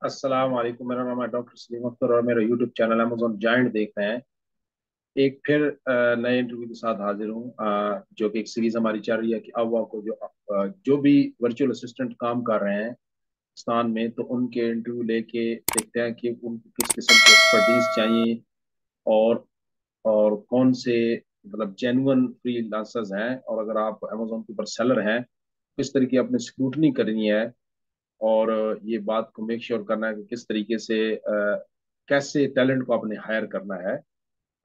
अस्सलाम वालेकुम। मेरा नाम है डॉक्टर सलीम अख्तर और मेरा यूट्यूब चैनल अमेजोन जाइंट देख रहे हैं। एक फिर नए इंटरव्यू के साथ हाजिर हूँ, जो कि एक सीरीज हमारी चल रही है कि अव्वा को जो भी वर्चुअल असिस्टेंट काम कर रहे हैं पाकिस्तान में, तो उनके इंटरव्यू लेके देखते हैं कि उनको किस किस्म की एक्सपर्टीज चाहिए और कौन से मतलब जेन्युइन फ्रीलांसर्स हैं, और अगर आप अमेजोन के ऊपर सेलर हैं किस तरीके अपनी स्क्रूटनी करनी है और ये बात को मेक श्योर करना है कि किस तरीके से कैसे टैलेंट को आपने हायर करना है।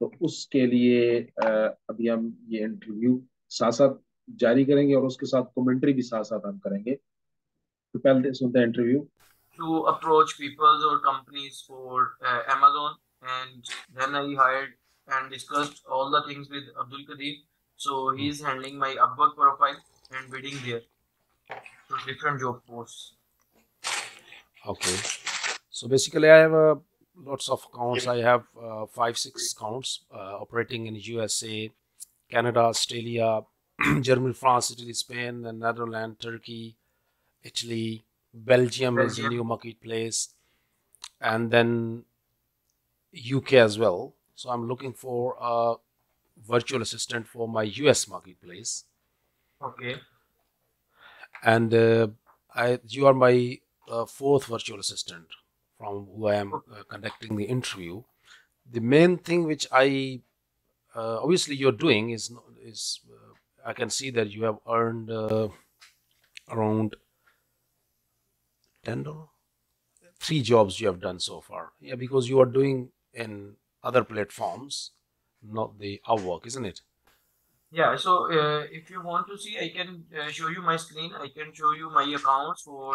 तो उसके लिए अभी हम ये इंटरव्यू साथ साथ जारी करेंगे और उसके साथ कमेंट्री भी साथ साथ हम करेंगे। तो पहले सुनते हैं interview. To approach people or companies for Amazon, and then I hired and discussed all the things with Abdul Kadir. So he's handling my Upwork profile and bidding there to different job posts. Okay. So basically, I have lots of accounts. I have five, six accounts operating in USA, Canada, Australia, Germany, France, Italy, Spain, and Netherlands, Turkey, Italy, Belgium is a new Belgium. marketplace, and then UK as well. So I'm looking for a virtual assistant for my US marketplace, Okay. and you are my fourth virtual assistant from who I am conducting the interview. The main thing which I obviously you're doing is I can see that you have earned around $10. Three jobs you have done so far. Yeah, because you are doing in other platforms, not the Upwork, isn't it? Yeah, so if you want to see, I can show you my screen. I can show you my accounts for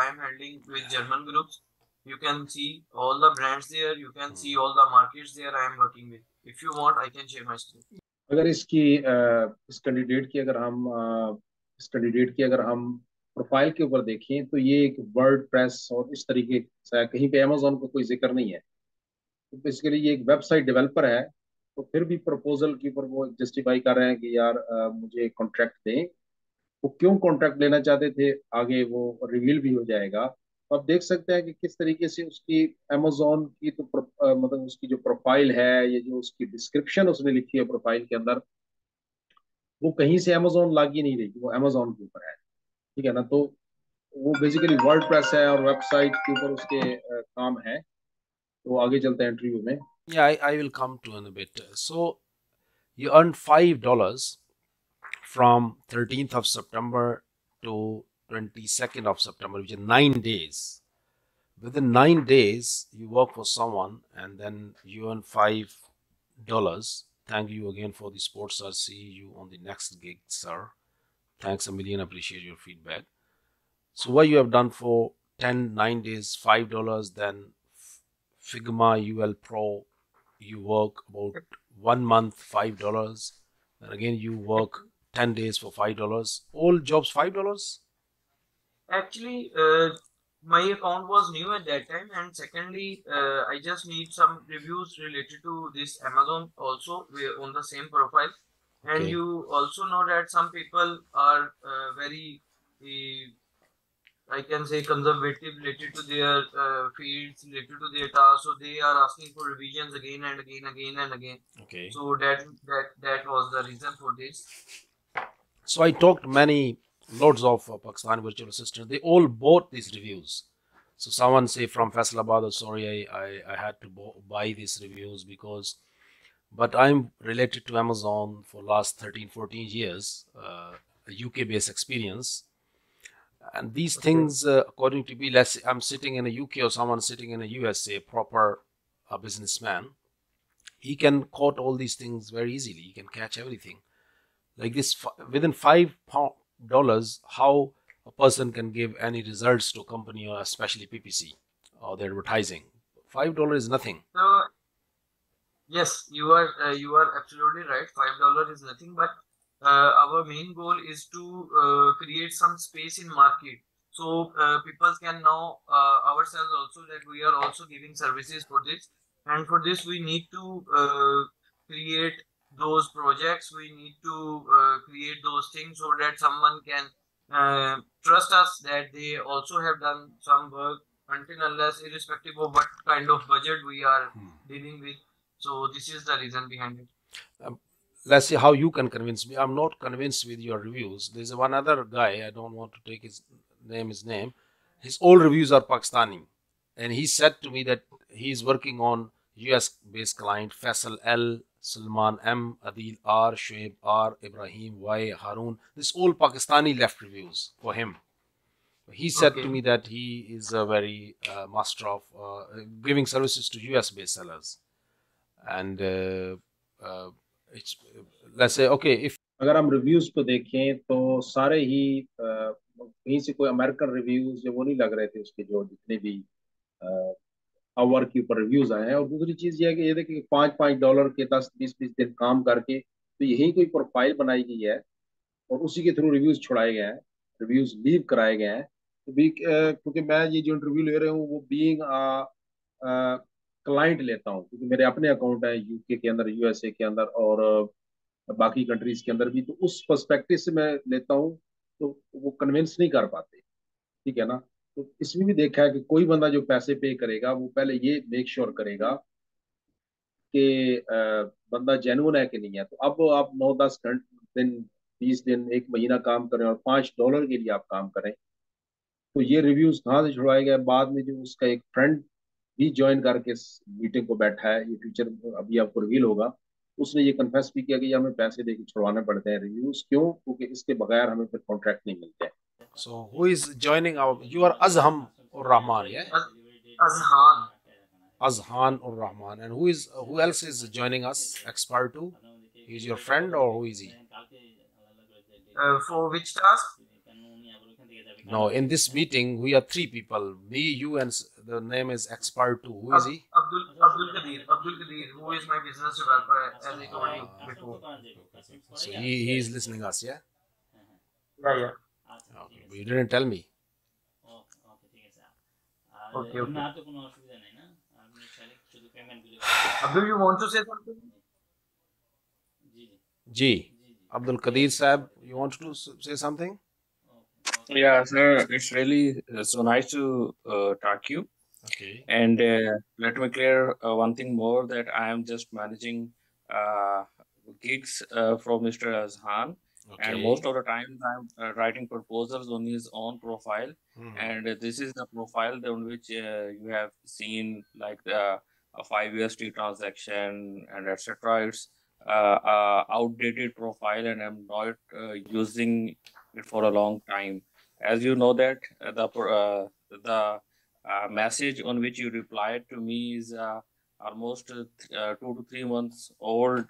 I am handling with German groups. You can see all the brands there. You can see all the markets there I am working with. If you want, I can share my screen. अगर इस candidate की अगर हम profile के ऊपर देखें तो ये एक वर्ड प्रेस और इस तरीके से है, कहीं पे अमेजोन का कोई जिक्र नहीं है। तो बेसिकली ये एक वेबसाइट डेवलपर है। तो फिर भी प्रपोजल के ऊपर वो जस्टिफाई कर रहे हैं कि यार मुझे कॉन्ट्रैक्ट दें। वो क्यों कॉन्ट्रैक्ट लेना चाहते थे आगे वो रिवील भी हो जाएगा। तो आप देख सकते हैं कि किस तरीके से उसकी अमेजोन की तो मतलब उसकी जो प्रोफाइल है, ये जो उसकी डिस्क्रिप्शन उसने लिखी है प्रोफाइल के अंदर, वो कहीं से अमेजोन लागी नहीं रही, वो अमेजोन के ऊपर है। ठीक है ना। तो वो बेसिकली वर्ड प्रेस है और वेबसाइट के ऊपर उसके काम है। तो आगे चलते हैं इंटरव्यू में। Yeah, I will come to in a bit. So you earned $5 from 13th of September to 22nd of September, which is 9 days. Within 9 days, you work for someone and then you earn $5. Thank you again for the support, sir. See you on the next gig, sir. Thanks a million. Appreciate your feedback. So what you have done for 9 days, $5, then Figma UL Pro, you work about 1 month, $5. And again, you work 10 days for $5. All jobs $5? Actually, my account was new at that time, and secondly, I just need some reviews related to this Amazon also on the same profile. And Okay. you also know that some people are very, I can say, conservative related to their fields, related to their tasks. So they are asking for revisions again and again, again and again. Okay. So that was the reason for this. So I talked loads of Pakistani virtual assistants. They all bought these reviews. So someone say from Faisalabad, oh, sorry, I had to buy these reviews because, but I'm related to Amazon for last 13, 14 years, a UK-based experience. And these Okay. things, according to me, I'm sitting in a UK or someone sitting in a USA, proper businessman, he can quote all these things very easily. He can catch everything like this within $5, how a person can give any results to a company or especially PPC or their advertising. $5 is nothing. So yes, you are absolutely right. $5 is nothing, but our main goal is to create some space in market, so people can know ourselves also that we are also giving services for this, and for this we need to create those projects. We need to create those things so that someone can trust us that they also have done some work until unless, irrespective of what kind of budget we are dealing with. So this is the reason behind it. Let's see how you can convince me. I'm not convinced with your reviews. There's one other guy, I don't want to take his name. His all reviews are Pakistani. And he said to me that he's working on US based client Faisal L, Salman M, Adil R, Shoaib R, Ibrahim Y, Harun. This all Pakistani left reviews for him. He said to me that he is a very master of giving services to US based sellers. And it's, let's say, okay, if अगर हम reviews को देखें तो सारे ही कहीं से कोई American reviews जो वो नहीं लग रहे थे उसके, जो जितने भी अपवर्क के ऊपर रिव्यूज आए हैं। और दूसरी चीज ये है कि ये देखिए $5 के 10-20 दिन काम करके तो यही कोई प्रोफाइल बनाई गई है और उसी के थ्रू रिव्यूज छुड़ाए गए हैं, रिव्यूज लीव कराए गए हैं। तो भी क्योंकि मैं ये जो इंटरव्यू ले रहा हूँ वो बीइंग क्लाइंट लेता हूँ, क्योंकि मेरे अपने अकाउंट है यूके के अंदर, यूएसए के अंदर और बाकी कंट्रीज के अंदर भी, तो उस पर्सपेक्टिव से मैं लेता हूँ। तो वो कन्विंस नहीं कर पाते, ठीक है ना। तो इसमें भी देखा है कि कोई बंदा जो पैसे पे करेगा वो पहले ये मेक श्योर करेगा कि बंदा जेन्युइन है कि नहीं है। तो अब आप 9-10 दिन, 20 दिन, एक महीना काम करें और $5 के लिए आप काम करें, तो ये रिव्यूज कहाँ से छुड़वाए गए। बाद में जो उसका एक फ्रेंड भी ज्वाइन करके इस मीटिंग को बैठा है, ये फ्यूचर अभी आपको रिवील होगा, उसने ये कन्फेस भी किया कि हमें पैसे देके छुड़वाने पड़ते हैं रिव्यूज। क्यों? क्योंकि इसके बगैर हमें फिर कॉन्ट्रैक्ट नहीं मिलते हैं। so who is joining our, you are Azham or Rahman, yeah? Azhan. Azhan or Rahman. And who else is joining us? Expert too? He's your friend or who is he? For which task? No, in this meeting we are 3 people. Me, you, and the name is Expert too. Who is he? Abdul Kadir, who is my business developer, as I told you before. So he is listening us, yeah? Yeah. Okay, but you didn't tell me. Okay. Abdul, you want to say something? Ji, Abdul Kadir Sahab, you want to say something? Yeah, sir, it's really so nice to talk to you. Okay. And let me clear one thing more, that I am just managing gigs from Mr. Azhan. Okay. And most of the time I'm writing proposals on his own profile. And this is the profile on which you have seen like the a 5 USD transaction and etc. It's outdated profile, and I'm not using it for a long time. As you know that the message on which you replied to me is almost 2 to 3 months old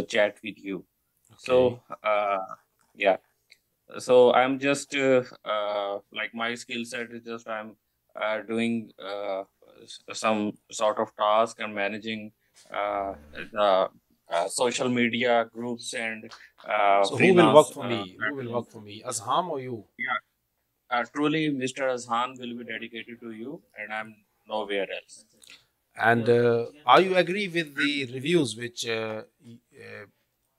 chat with you. Okay. So yeah, so I'm just like my skill set is just I'm doing some sort of task and managing the social media groups and so who will work for me? Who will work for me? Azham or you? Yeah, truly, Mr. Azhan will be dedicated to you, and I'm nowhere else. And are you agree with the reviews which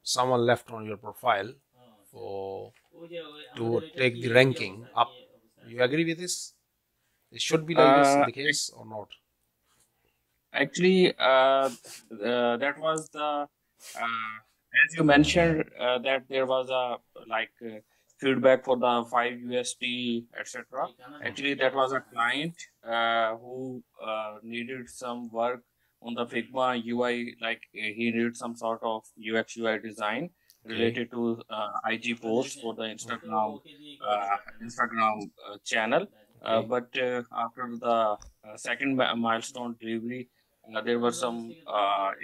someone left on your profile for to take the ranking up? You agree with this? It should be like this in the case or not? Actually, that was the as you mentioned that there was a feedback for the 5 USD etc. Actually, that was a client who needed some work on the Figma UI, like he needed some sort of UX UI design related to IG posts for the Instagram channel. But after the second milestone delivery, there were some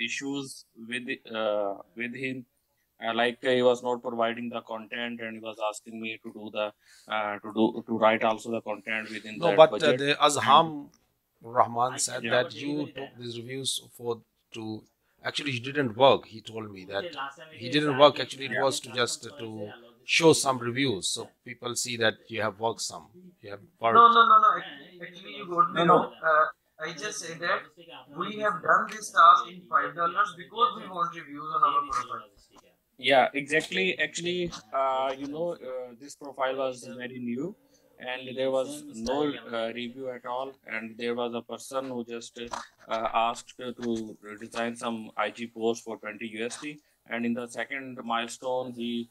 issues with him. Like he was not providing the content, and he was asking me to do the to write also the content within that budget. The Azham Rahman said that you took these reviews to actually he didn't work. He told me that he didn't work. Actually, it was to just to show some reviews so people see that you have worked some. You have worked. No. Actually, you got me wrong. I just said that we have done this task in $5 because we want reviews on our profile. Yeah, exactly. Actually, this profile was very new, and there was no review at all, and there was a person who just asked to design some IG post for 20 USD, and in the second milestone he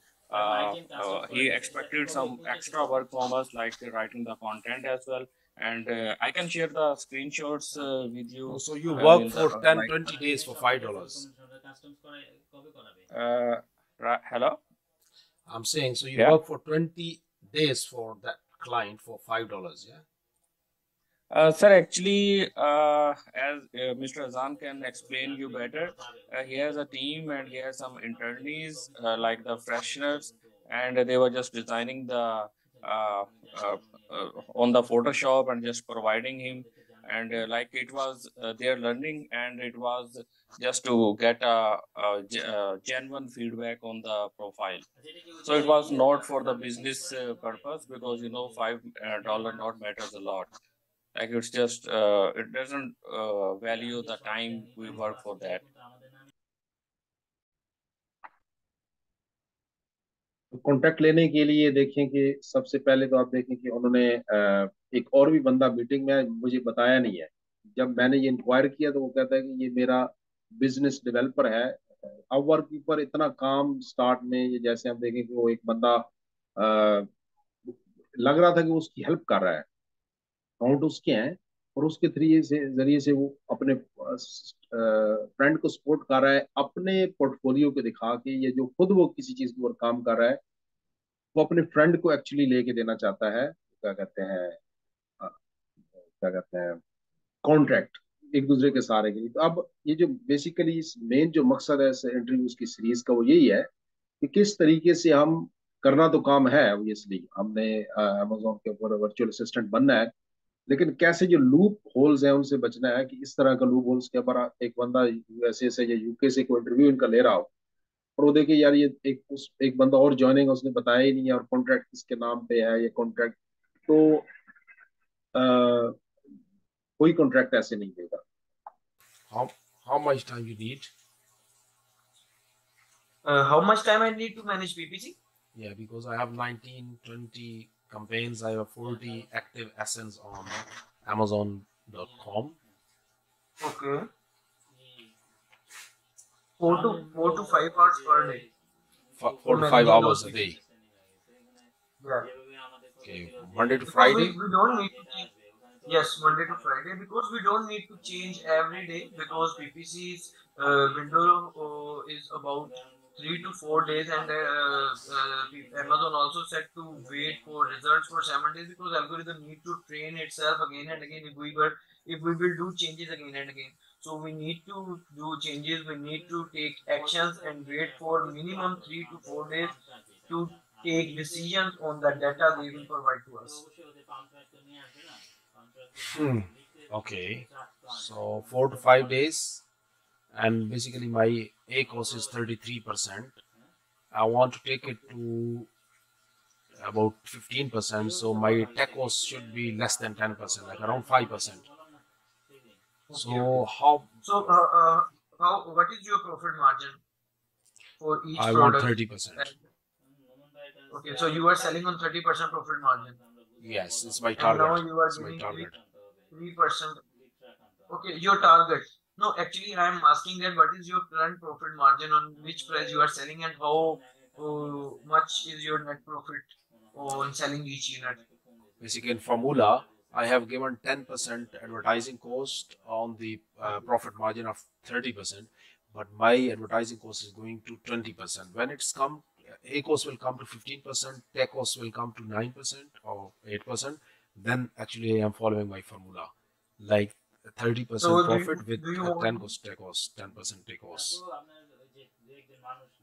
expected some extra work from us, like writing the content as well. And I can share the screenshots with you. So you work in for the, 10, like 20 days for $5. hello. I'm saying, so you Yeah. work for 20 days for that client for $5, yeah? Sir, actually, as Mr. Azan can explain you better, he has a team and he has some internees like the fresheners, and they were just designing the uh, uh, on the Photoshop and just providing him, and like it was their learning, and it was just to get a genuine feedback on the profile. So it was not for the business purpose, because $5 not matters a lot. Like it's just it doesn't value the time we work for that. Contract लेने के लिए देखें कि सबसे पहले तो आप देखें कि उन्होंने एक और भी बंदा मीटिंग में मुझे बताया नहीं है। जब मैंने ये इंक्वायर किया तो वो कहता है कि ये मेरा बिजनेस डेवलपर है। अपवर्क पर इतना काम स्टार्ट में, ये जैसे हम देखें कि वो एक बंदा लग रहा था कि वो उसकी हेल्प कर रहा है, अकाउंट उसके हैं, और उसके जरिए से वो अपने फ्रेंड को सपोर्ट कर रहा है, अपने पोर्टफोलियो को दिखा के। ये जो खुद वो किसी चीज के ऊपर काम कर रहा है, वो अपने फ्रेंड को एक्चुअली लेके देना चाहता है, क्या कहते हैं कॉन्ट्रैक्ट, एक दूसरे के सहारे के लिए। तो अब ये जो बेसिकली इस मेन जो मकसद है इस इंटरव्यूज की सीरीज का, वो यही है कि किस तरीके से हम, करना तो काम है ऑब्वियसली, हमने अमेजोन के ऊपर वर्चुअल असिस्टेंट बनना है, लेकिन कैसे जो लूप होल्स हैं उनसे बचना है। कि इस तरह का लूप होल्स के ऊपर एक बंदा यूएसए से या यूके से कोई इंटरव्यू इनका ले रहा हो, और वो देखे यार ये एक बंदा और ज्वाइनिंग उसने बताया ही नहीं है, और कॉन्ट्रैक्ट किसके नाम पे है ये कॉन्ट्रैक्ट, तो कोई कॉन्ट्रैक्ट ऐसे नहीं देगा। How much time you need? How much time I need to manage PPC? Yeah, because I have 19, 20 campaigns. I have 40 active assets on Amazon.com. Okay. 4 to 5 hours per day. 4 to 5 hours a day. Yeah. Okay, Monday to Because Friday. we don't need to change. Yes, Monday to Friday, because we don't need to change every day, because PPC's window is about 3 to 4 days, and Amazon also said to wait for results for 7 days, because algorithm need to train itself again and again if we will do changes again and again. So we need to do changes, we need to take actions and wait for minimum 3 to 4 days to take decisions on the data they will provide to us. Okay, so 4 to 5 days, and basically my A cost is 33%. I want to take it to about 15%, so my tech cost should be less than 10%, like around 5%. So what is your profit margin for each I product? want 30%. Okay, so you are selling on 30% profit margin. Yes, it's my And target. now you are It's my giving target. 3%. Okay, your target. No, actually, I am asking that what is your current profit margin, on which price you are selling, and how much is your net profit on selling each unit? Basically, in formula, I have given 10% advertising cost on the profit margin of 30%, but my advertising cost is going to 20%. When it's come, A cost will come to 15%, tech cost will come to 9% or 8%. Then actually I am following my formula, like 30% So profit with do you 10 want, cost, tech cost, 10% tech cost.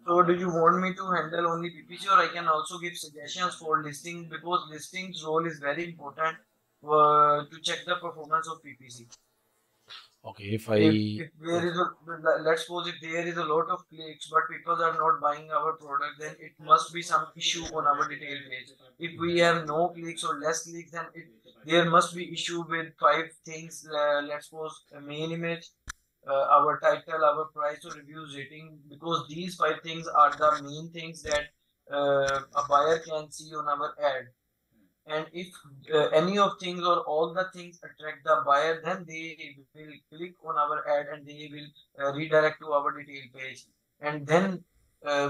so do you want me to handle only PPC, or I can also give suggestions for listing, because listings role is very important to check the performance of PPC. Okay, if there is let's suppose if there is a lot of clicks but people are not buying our product, then it must be some issue on our detail page. If we have no clicks or less clicks, then there must be issue with 5 things. Let's suppose a main image, our title, our price or reviews rating, because these 5 things are the main things that a buyer can see on our ad. and if any of things or all the things attract the buyer, then they will click on our ad and they will redirect to our detail page, and then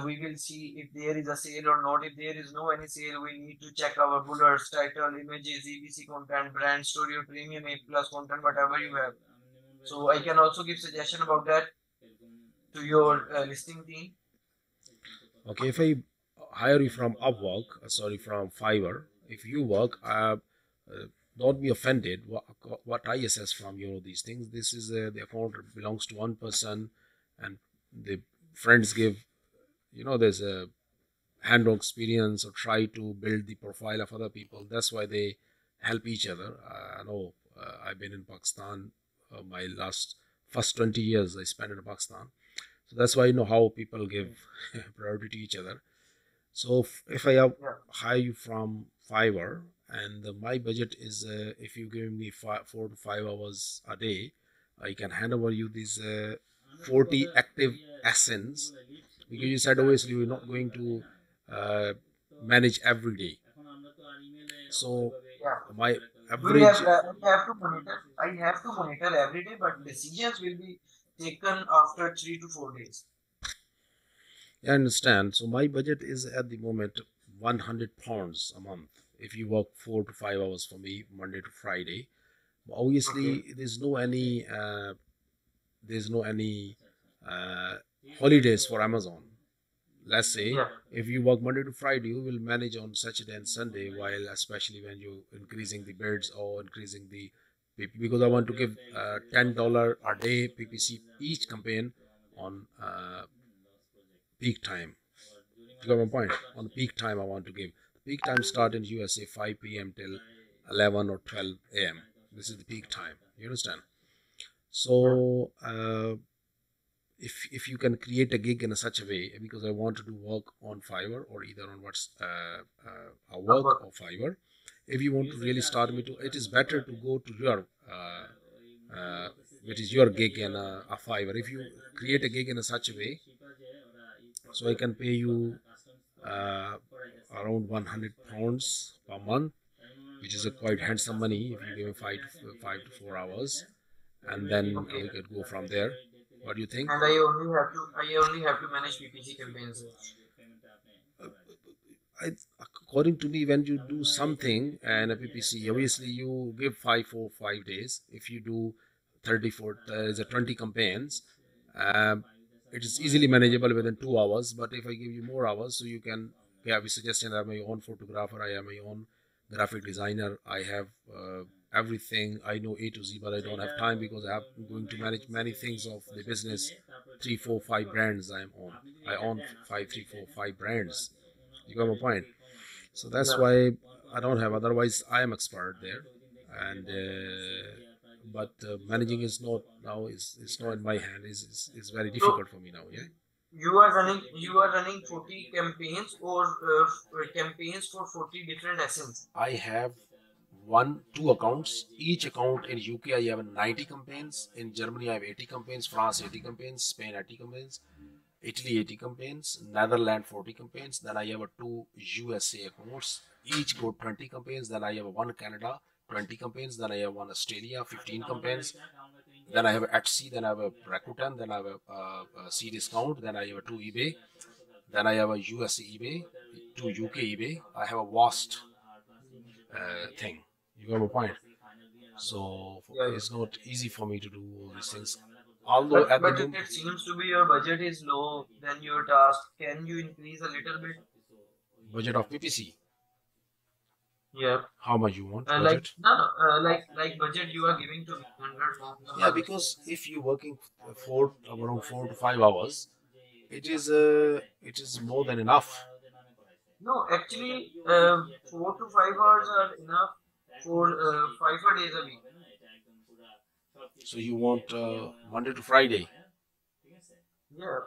we will see if there is a sale or not. If there is no any sale, we need to check our bullets, title, images, EBC content, brand story, or premium A plus content, whatever you have. So I can also give suggestion about that to your listing team. Okay, if I hire you from Upwork, from Fiverr, if you work, don't be offended. What I assess from these things, this is the account belongs to one person, and the friends give, there's a hand-on experience or try to build the profile of other people. That's why they help each other. I know I've been in Pakistan. My first 20 years I spent in Pakistan. So that's why how people give priority to each other. So if I hire you from Fiverr and my budget is, if you give me 4 to 5 hours a day, I can hand over you these 40 active essence, because you said obviously you're not going to manage every day. So my average, I have to monitor every day, but decisions will be taken after 3 to 4 days. I understand. So my budget is at the moment £100 a month. If you work 4 to 5 hours for me, Monday to Friday, obviously there's no any holidays for Amazon. Let's say if you work Monday to Friday, you will manage on Saturday and Sunday, while especially when you're increasing the bids or increasing the PP, because I want to give $10 a day PPC each campaign on peak time. You got my point? On the peak time I want to give. Peak time start in USA 5 p.m. till 11 or 12 a.m. This is the peak time. You understand? So if you can create a gig in such a way, because I want to do work on Fiverr or either on Upwork or Fiverr. If you want to really start me to, it is better to go to your which is your gig in a Fiverr. If you create a gig in such a way, so I can pay you around £100 per month, which is a quite handsome money if you give me 5 to 4 hours, and then we could go from there. What do you think? And I only have to manage PPC campaigns. According to me, when you do something and a PPC, obviously you give 5 days. If you do 20 campaigns, it is easily manageable within 2 hours. But if I give you more hours, so you can have a suggestion. I have my own photographer, I have my own graphic designer, I have everything. I know A to Z, but I don't have time because I'm going to manage many things of the business. 3, 4, 5 brands I own 5, 3, 4, 5 brands. You got my point? So that's why I don't have. Otherwise, I am expert there, and but managing is not now. It's not in my hand. It's very difficult for me now. Yeah. You are running 40 campaigns or campaigns for 40 different essence. I have 2 accounts. Each account in UK I have 90 campaigns. In Germany I have 80 campaigns. France 80 campaigns. Spain 80 campaigns. Italy 80 campaigns. Netherlands 40 campaigns. Then I have 2 USA accounts. Each got 20 campaigns. Then I have 1 Canada 20 campaigns. Then I have 1 Australia 15 campaigns. Then I have Etsy. Then I have a Rakuten. Then I have a C discount. Then I have 2 eBay. Then I have a USA eBay, 2 UK eBay. I have a vast thing. You got my point? So it's not easy for me to do all these things. Although but it seems to be your budget is low than your task. Can you increase a little bit? Budget of PPC? Yeah. How much you want? Budget? Like budget you are giving to me, 100 pounds. Yeah, because if you're working around 4 to 5 hours, it is more than enough. No, actually, 4 to 5 hours are enough for 5 days a week. So you want Monday to Friday? Yeah,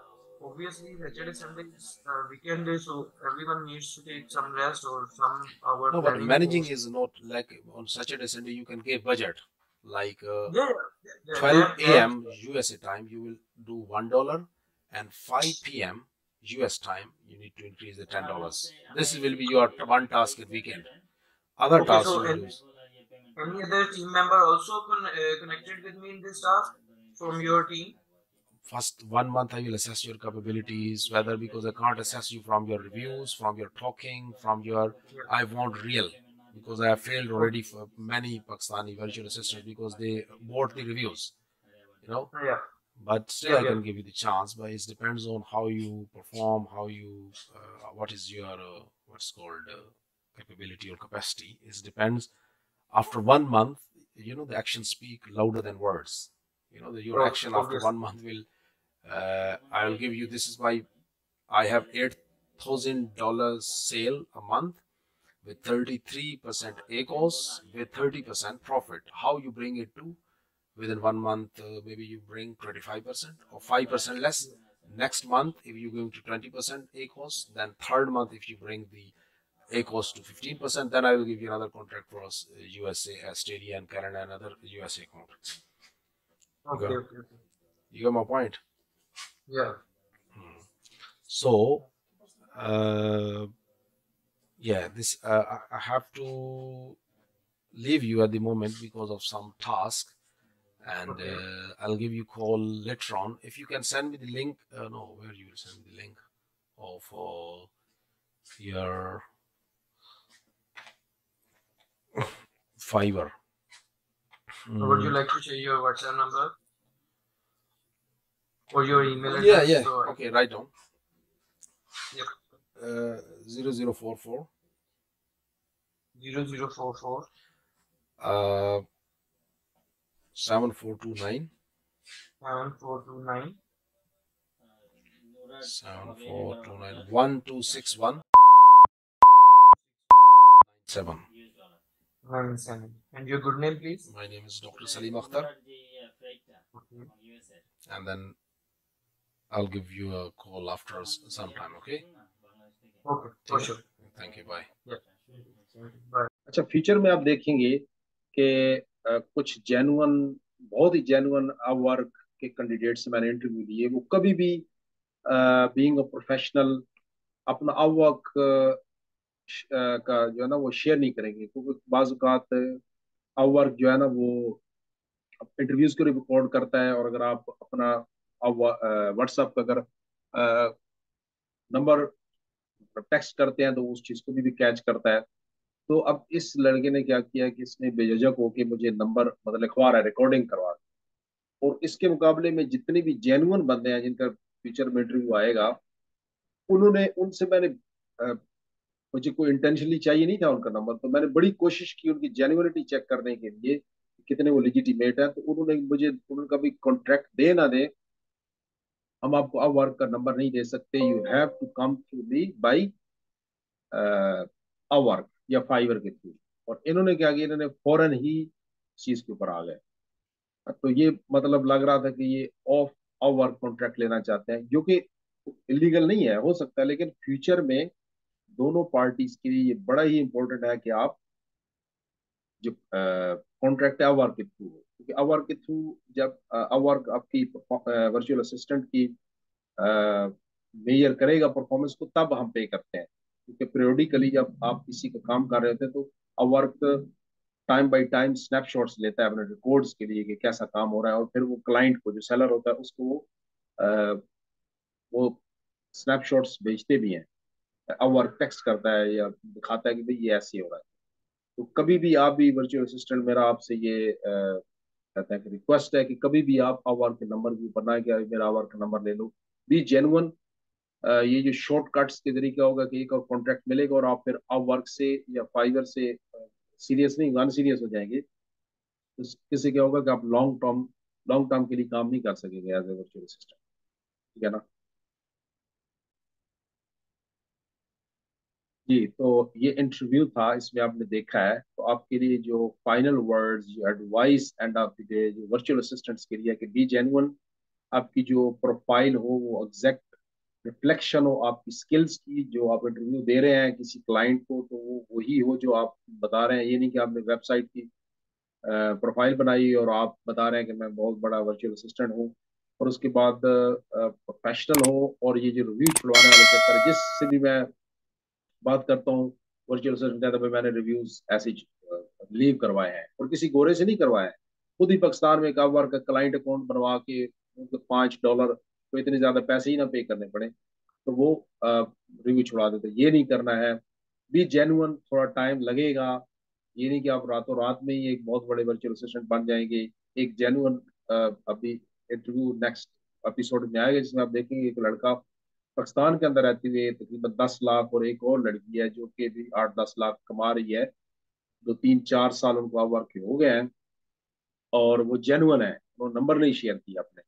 obviously Saturday, Sunday is weekend day, so everyone needs to take some rest or some hour. No, but managing is not like on Saturday, Sunday you can give budget. Like 12 a.m. USA time, you will do $1, and 5 p.m. US time, you need to increase the $10. This will be your one task in weekend. Other Okay, tasks so you do. any other team member also connected with me in this task from your team? First 1 month I will assess your capabilities, whether, because I can't assess you from your reviews, from your talking, from your, I want real, because I have failed already for many Pakistani virtual assistants because they bought the reviews, you know. Yeah. But still I can give you the chance, but it depends on how you perform, how you what is your what's called capability or capacity. It depends. After 1 month, you know, the actions speak louder than words. You know, your action after 1 month will I will give you, this is why I have $8,000 sale a month with 33% ACOS with 30% profit. How you bring it to within 1 month, maybe you bring 25% or 5% less. Next month, if you're going to 20% ACOS, then third month, if you bring the ACOS to 15%, then I will give you another contract for us, USA, Australia, and Canada, and other USA contracts. Okay. You got my point? Yeah. So, yeah, this I have to leave you at the moment because of some task, and I'll give you a call later on. If you can send me the link, no, where you will send me the link of your Fiverr. Would you like to share your WhatsApp number or your email address? Yeah. Okay, write down. Yep. 0044 0044 7429 7429 1261 7. 97. And your good name, please? My name is Dr. Salim Akhtar. Okay. And then I'll give you a call after some time, okay? Okay, for sure. Thank you, bye. Yeah. Bye. अच्छा, future में आप देखेंगे कि कुछ genuine, बहुत ही genuine Upwork के candidate से मैंने इंटरव्यू लिए, वो कभी भी बीइंग अ प्रोफेशनल अपना अपवर्क का जो है ना वो शेयर नहीं करेंगे, क्योंकि बाज़ औक़ात अपवर्क जो है ना वो इंटरव्यूज को रिकॉर्ड करता है, और अगर आप अपना व्हाट्सएप का अगर नंबर टेक्स्ट करते हैं तो उस चीज को भी कैच करता है। तो अब इस लड़के ने क्या किया कि इसने बेझिझक होके मुझे नंबर मतलब लिखवा रहा है, रिकॉर्डिंग करवा रहा है। और इसके मुकाबले में जितने भी जेन्युइन बंदे हैं जिनका फ्यूचर में इंटरव्यू आएगा, उन्होंने उनसे मैंने मुझे कोई इंटेंशनली चाहिए नहीं था उनका नंबर, तो मैंने बड़ी कोशिश की उनकी जेन्युइनिटी चेक करने के लिए कितने वो लेजिटिमेट है। तो उन्होंने मुझे, उनका भी कॉन्ट्रैक्ट दे ना दे, हम आपको अपवर्क का नंबर नहीं दे सकते, you have to come to me by Upwork या फाइवर के थ्रू। और इन्होंने क्या किया, इन्होंने फौरन ही चीज के ऊपर आ गए। तो ये मतलब लग रहा था कि ये ऑफ अपवर्क कॉन्ट्रैक्ट लेना चाहते हैं, जो कि इलीगल नहीं है, हो सकता है, लेकिन फ्यूचर में दोनों पार्टीज के लिए ये बड़ा ही इंपॉर्टेंट है कि आप जो कॉन्ट्रैक्ट है अपवर्क के थ्रू हो, क्योंकि अपवर्क के थ्रू जब अपवर्क आपकी वर्चुअल असिस्टेंट की मेजर करेगा परफॉर्मेंस को, तब हम पे करते हैं। क्योंकि पीरियोडिकली जब आप किसी का काम कर रहे होते हैं तो Upwork time by time snapshots लेता है अपने रिकॉर्ड्स के लिए कि कैसा काम हो रहा है, और फिर वो क्लाइंट को, जो सेलर होता है, उसको वो स्नैपशॉट्स भेजते भी हैं। अपवर्क टेक्स्ट करता है या दिखाता है कि भाई ये ऐसे हो रहा है। तो कभी भी आप भी वर्चुअल असिस्टेंट, मेरा आपसे ये कहते हैं कि रिक्वेस्ट है कि कभी भी आप अपवर्क के नंबर के ऊपर ना कि मेरा अपवर्क का नंबर ले लो, बी जेन्युइन। ये जो शॉर्टकट्स के तरीका होगा कि एक और कॉन्ट्रैक्ट मिलेगा और आप फिर अपवर्क से या फाइवर से सीरियस नहीं, अन सीरियस हो जाएंगे, तो इससे क्या होगा कि आप लॉन्ग टर्म के लिए काम नहीं कर सकेंगे एज ए वर्चुअल असिस्टेंट। ठीक है ना? जी, तो ये इंटरव्यू था, इसमें आपने देखा है। तो आपके लिए जो फाइनल वर्ड्स, जो advice end of the day जो वर्चुअल असिस्टेंट्स के लिए, कि बी जेन्युइन, आपकी जो प्रोफाइल हो वो एग्जैक्ट रिफ्लेक्शन हो आपकी स्किल्स की, जो आप इंटरव्यू दे रहे हैं किसी क्लाइंट को, तो वो वही हो जो आप बता रहे हैं। ये नहीं कि आपने वेबसाइट की प्रोफाइल बनाई और आप बता रहे हैं कि मैं बहुत बड़ा वर्चुअल असिस्टेंट हूँ, और उसके बाद प्रोफेशनल हो। और ये जो रिव्यू छुड़वाने वाले चक्कर, जिससे भी मैं बात करता हूँ, वर्चुअल असिस्टेंट कहता है भाई मैंने रिव्यूज ऐसे लीव करवाए हैं, और किसी गोरे से नहीं करवाए हैं, खुद ही पाकिस्तान में एक अपवर्क का क्लाइंट अकाउंट बनवा के उनको $5 को इतने ज्यादा पैसे ही ना पे करने पड़े, तो वो रिव्यू छुड़ा देते। ये नहीं करना है, बी जेन्युइन, थोड़ा टाइम लगेगा। ये नहीं कि आप रातों रात में ही एक बहुत बड़े वर्चुअल असिस्टेंट बन जाएंगे। एक जेन्युइन, अभी इंटरव्यू नेक्स्ट एपिसोड में आएगा जिसमें आप देखेंगे एक लड़का पाकिस्तान के अंदर रहती हुई तकरीबन 10 लाख, और एक और लड़की है जो कि भी 8-10 लाख कमा रही है, जो 3-4 साल उनको अपवर्क के हो गए हैं, और वो जेन्युइन है, वो नंबर नहीं शेयर किया अपने,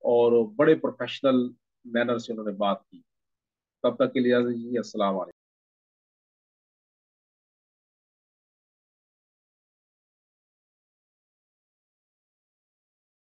और बड़े प्रोफेशनल मैनर से उन्होंने बात की। तब तक के लिए अस्सलाम वालेकुम।